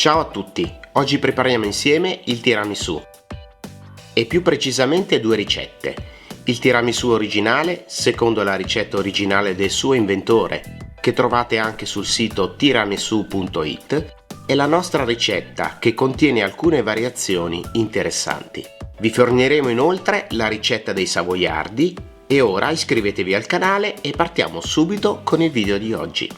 Ciao a tutti, oggi prepariamo insieme il tiramisù e più precisamente due ricette. Il tiramisù originale, secondo la ricetta originale del suo inventore, che trovate anche sul sito tiramisù.it, e la nostra ricetta che contiene alcune variazioni interessanti. Vi forniremo inoltre la ricetta dei savoiardi e ora iscrivetevi al canale e partiamo subito con il video di oggi.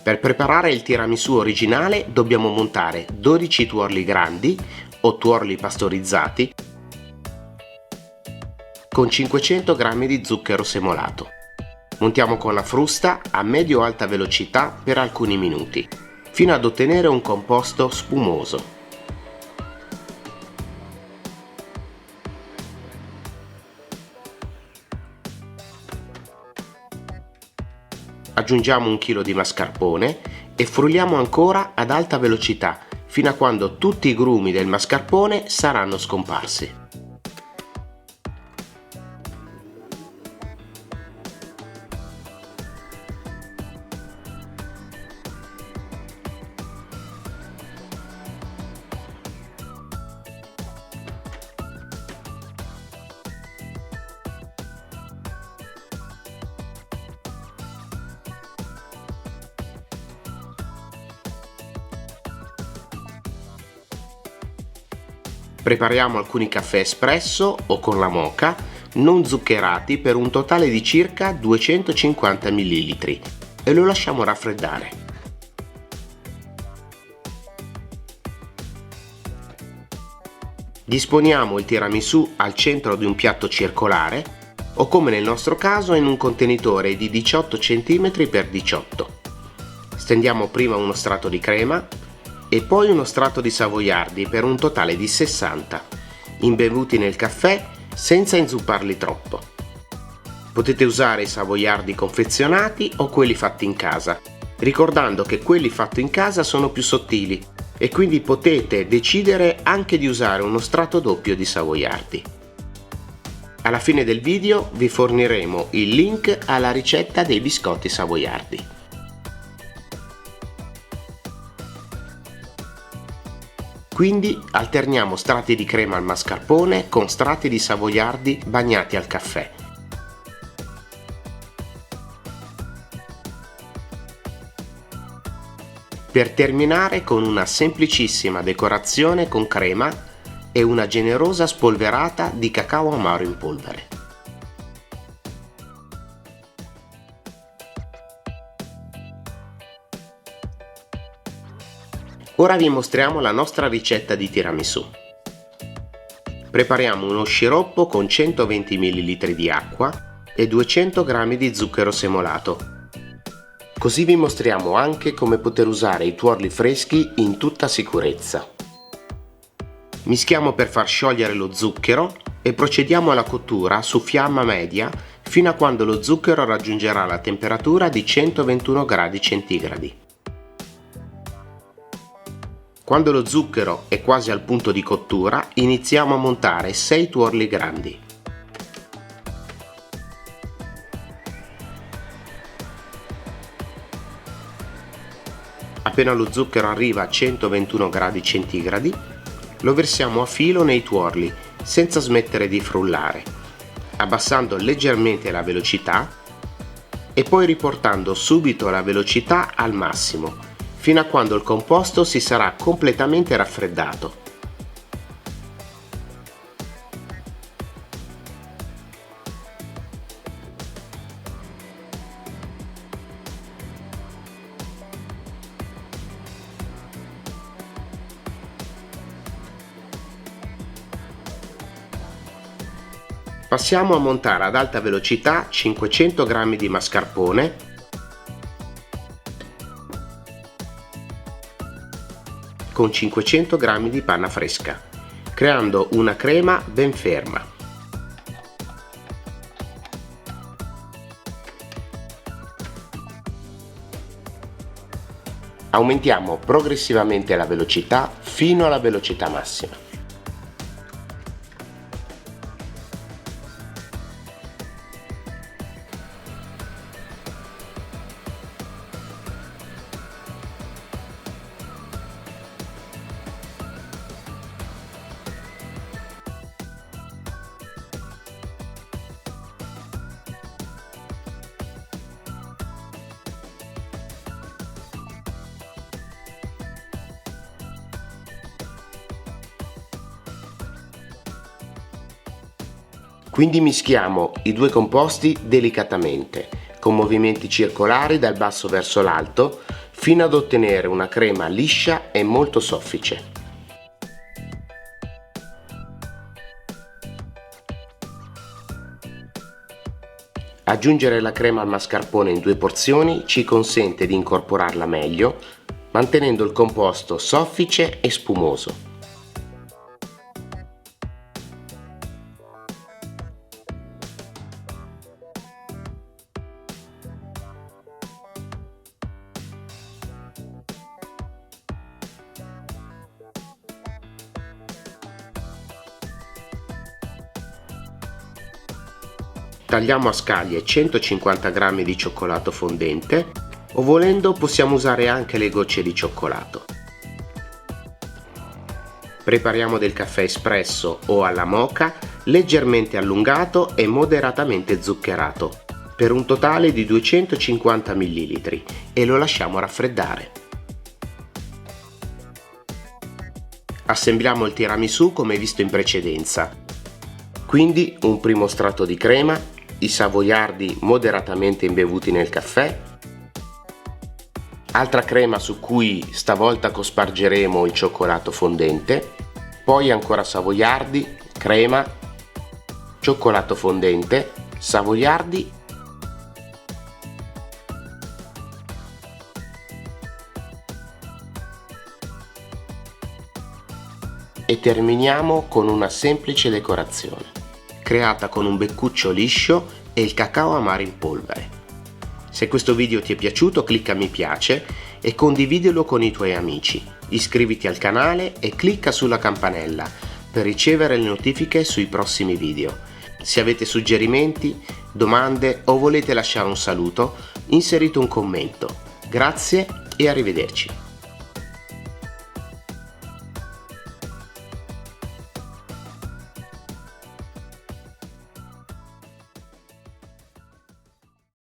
Per preparare il tiramisù originale dobbiamo montare 12 tuorli grandi o tuorli pastorizzati con 500 g di zucchero semolato. Montiamo con la frusta a medio-alta velocità per alcuni minuti, fino ad ottenere un composto spumoso. Aggiungiamo 1 kg di mascarpone e frulliamo ancora ad alta velocità fino a quando tutti i grumi del mascarpone saranno scomparsi. Prepariamo alcuni caffè espresso o con la moka non zuccherati per un totale di circa 250 ml e lo lasciamo raffreddare. Disponiamo il tiramisù al centro di un piatto circolare o, come nel nostro caso, in un contenitore di 18 cm x 18. Stendiamo prima uno strato di crema e poi uno strato di savoiardi per un totale di 60, imbevuti nel caffè senza inzupparli troppo. Potete usare i savoiardi confezionati o quelli fatti in casa, ricordando che quelli fatti in casa sono più sottili e quindi potete decidere anche di usare uno strato doppio di savoiardi. Alla fine del video vi forniremo il link alla ricetta dei biscotti savoiardi. Quindi alterniamo strati di crema al mascarpone con strati di savoiardi bagnati al caffè. Per terminare con una semplicissima decorazione con crema e una generosa spolverata di cacao amaro in polvere. Ora vi mostriamo la nostra ricetta di tiramisù. Prepariamo uno sciroppo con 120 ml di acqua e 200 g di zucchero semolato. Così vi mostriamo anche come poter usare i tuorli freschi in tutta sicurezza. Mischiamo per far sciogliere lo zucchero e procediamo alla cottura su fiamma media fino a quando lo zucchero raggiungerà la temperatura di 121 gradi centigradi. Quando lo zucchero è quasi al punto di cottura, iniziamo a montare 6 tuorli grandi. Appena lo zucchero arriva a 121 gradi centigradi, lo versiamo a filo nei tuorli, senza smettere di frullare, abbassando leggermente la velocità e poi riportando subito la velocità al massimo, fino a quando il composto si sarà completamente raffreddato. Passiamo a montare ad alta velocità 500 g di mascarpone con 500 g di panna fresca, creando una crema ben ferma. Aumentiamo progressivamente la velocità fino alla velocità massima. Quindi mischiamo i due composti delicatamente, con movimenti circolari dal basso verso l'alto, fino ad ottenere una crema liscia e molto soffice. Aggiungere la crema al mascarpone in 2 porzioni ci consente di incorporarla meglio, mantenendo il composto soffice e spumoso. Tagliamo a scaglie 150 g di cioccolato fondente o volendo possiamo usare anche le gocce di cioccolato. Prepariamo del caffè espresso o alla moka leggermente allungato e moderatamente zuccherato per un totale di 250 ml e lo lasciamo raffreddare. Assembliamo il tiramisù come visto in precedenza. Quindi un primo strato di crema, i savoiardi moderatamente imbevuti nel caffè, altra crema su cui stavolta cospargeremo il cioccolato fondente, poi ancora savoiardi, crema, cioccolato fondente, savoiardi e terminiamo con una semplice decorazione creata con un beccuccio liscio e il cacao amaro in polvere. Se questo video ti è piaciuto clicca mi piace e condividilo con i tuoi amici, iscriviti al canale e clicca sulla campanella per ricevere le notifiche sui prossimi video. Se avete suggerimenti, domande o volete lasciare un saluto, inserite un commento. Grazie e arrivederci.